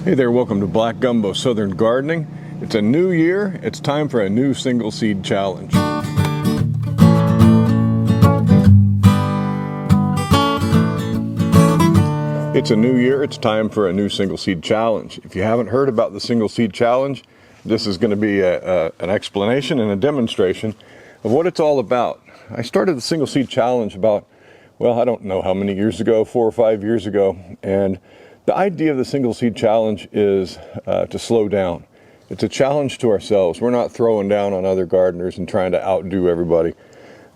Hey there, welcome to Black Gumbo Southern Gardening. It's a new year, it's time for a new single seed challenge. It's a new year, it's time for a new single seed challenge. If you haven't heard about the single seed challenge, this is going to be an explanation and a demonstration of what it's all about. I started the single seed challenge about, well, I don't know how many years ago, 4 or 5 years ago, and the idea of the single seed challenge is to slow down. It's a challenge to ourselves. We're not throwing down on other gardeners and trying to outdo everybody.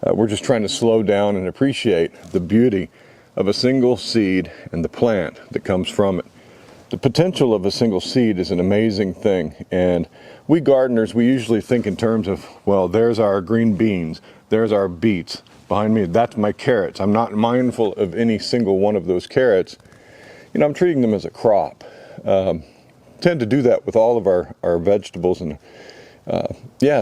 We're just trying to slow down and appreciate the beauty of a single seed and the plant that comes from it. The potential of a single seed is an amazing thing, and we gardeners, we usually think in terms of, well, there's our green beans, there's our beets. Behind me, that's my carrots. I'm not mindful of any single one of those carrots. You know, I'm treating them as a crop. Tend to do that with all of our vegetables. And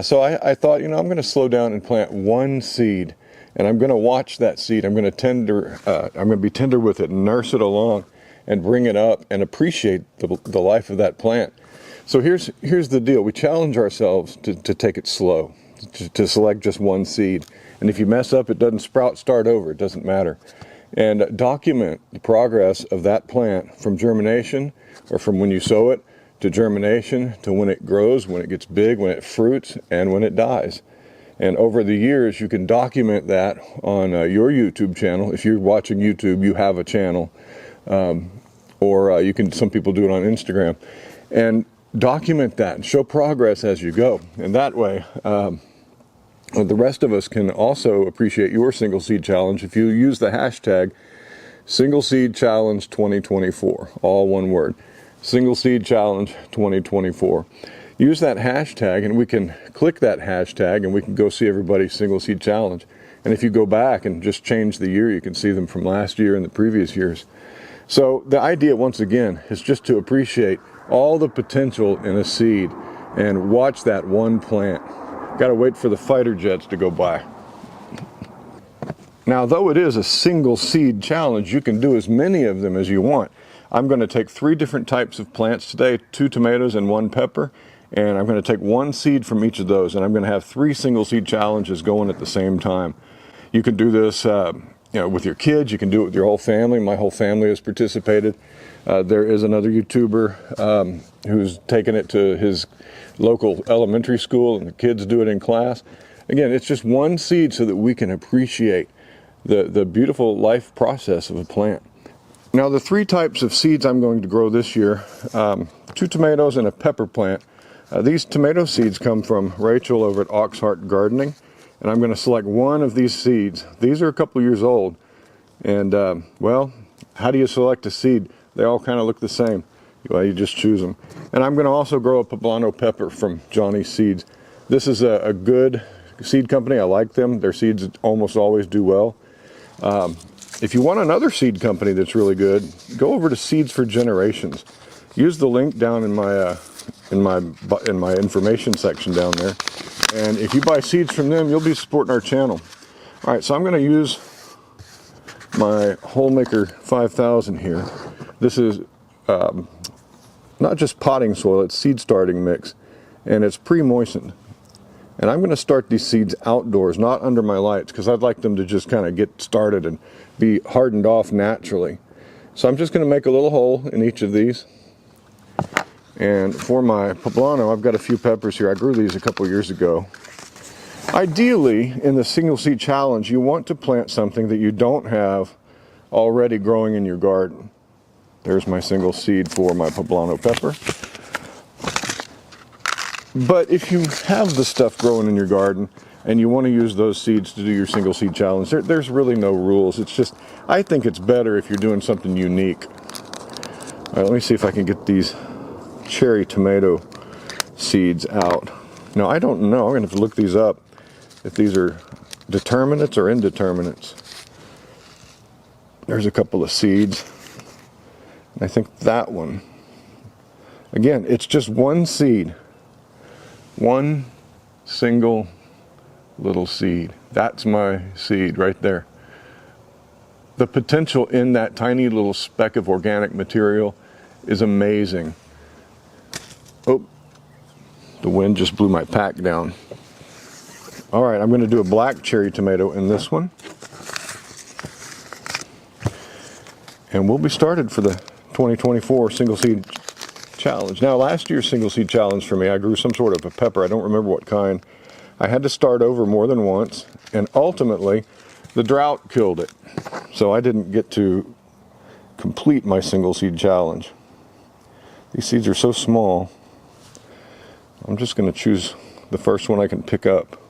so I thought, you know, I'm going to slow down and plant one seed, and I'm going to watch that seed. I'm going to be tender with it, nurse it along, and bring it up and appreciate the life of that plant. So here's the deal. We challenge ourselves to take it slow, to select just one seed. And if you mess up, it doesn't sprout, start over. It doesn't matter. And document the progress of that plant from germination, or from when you sow it, to germination, to when it grows, when it gets big, when it fruits, and when it dies. And over the years, you can document that on your YouTube channel. If you're watching YouTube, you have a channel. Or some people do it on Instagram. And document that and show progress as you go. And that way, the rest of us can also appreciate your single seed challenge if you use the hashtag Single Seed Challenge 2024, all one word, Single Seed Challenge 2024. Use that hashtag, and we can click that hashtag, and we can go see everybody's single seed challenge. And if you go back and just change the year, you can see them from last year and the previous years. So the idea, once again, is just to appreciate all the potential in a seed and watch that one plant. Got to wait for the fighter jets to go by. Now, though it is a single seed challenge, you can do as many of them as you want. I'm going to take 3 different types of plants today, 2 tomatoes and 1 pepper, and I'm going to take 1 seed from each of those, and I'm going to have 3 single seed challenges going at the same time. You can do this with your kids, you can do it with your whole family. My whole family has participated. There is another YouTuber who's taken it to his local elementary school, and the kids do it in class. Again, it's just 1 seed so that we can appreciate the beautiful life process of a plant. Now, the 3 types of seeds I'm going to grow this year, 2 tomatoes and a pepper plant. These tomato seeds come from Rachel over at Oxheart Gardening, and I'm going to select 1 of these seeds. These are a couple years old, and well, how do you select a seed? They all kind of look the same. Well, you just choose them. And I'm going to also grow a poblano pepper from Johnny's Seeds. This is a good seed company. I like them. Their seeds almost always do well. If you want another seed company that's really good, go over to Seeds for Generations. Use the link down in my information section down there. And if you buy seeds from them, you'll be supporting our channel. All right, so I'm going to use my Holemaker 5000 here. This is not just potting soil, it's seed starting mix, and it's pre-moistened. And I'm going to start these seeds outdoors, not under my lights, because I'd like them to just kind of get started and be hardened off naturally. So I'm just going to make a little hole in each of these. And for my poblano, I've got a few peppers here. I grew these a couple years ago. Ideally, in the single seed challenge, you want to plant something that you don't have already growing in your garden. There's my single seed for my poblano pepper. But if you have the stuff growing in your garden and you want to use those seeds to do your single seed challenge, there's really no rules. It's just, I think it's better if you're doing something unique. All right, let me see if I can get these cherry tomato seeds out. Now, I don't know. I'm going to have to look these up, if these are determinants or indeterminants. There's a couple of seeds. I think that one. Again, it's just 1 seed. 1 single little seed. That's my seed right there. The potential in that tiny little speck of organic material is amazing. Oh, the wind just blew my pack down. All right, I'm going to do a black cherry tomato in this one. And we'll be started for the 2024 single seed challenge. Now, last year's single seed challenge for me, I grew some sort of a pepper. I don't remember what kind. I had to start over more than once, and ultimately the drought killed it. So I didn't get to complete my single seed challenge. These seeds are so small. I'm just going to choose the first one I can pick up.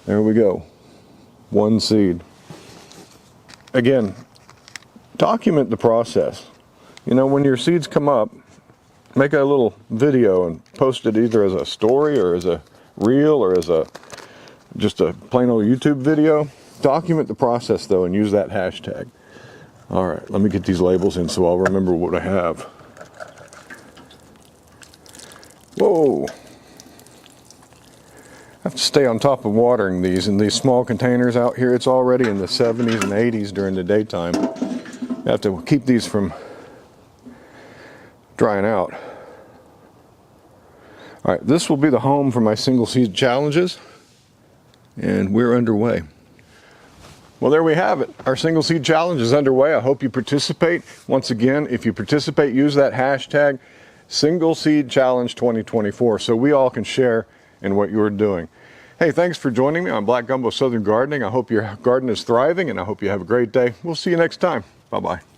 There we go. One seed. Again, document the process. You know, when your seeds come up, make a little video and post it either as a story or as a reel or as just a plain old YouTube video. Document the process though and use that hashtag. All right, let me get these labels in so I'll remember what I have. Whoa. I have to stay on top of watering these in these small containers out here. It's already in the 70s and 80s during the daytime. I have to keep these from drying out. All right, this will be the home for my single seed challenges, and we're underway. Well, there we have it. Our single seed challenge is underway. I hope you participate. Once again, if you participate, use that hashtag single seed challenge 2024 so we all can share in what you're doing. Hey, thanks for joining me on Black Gumbo Southern Gardening. I hope your garden is thriving, and I hope you have a great day. We'll see you next time. Bye-bye.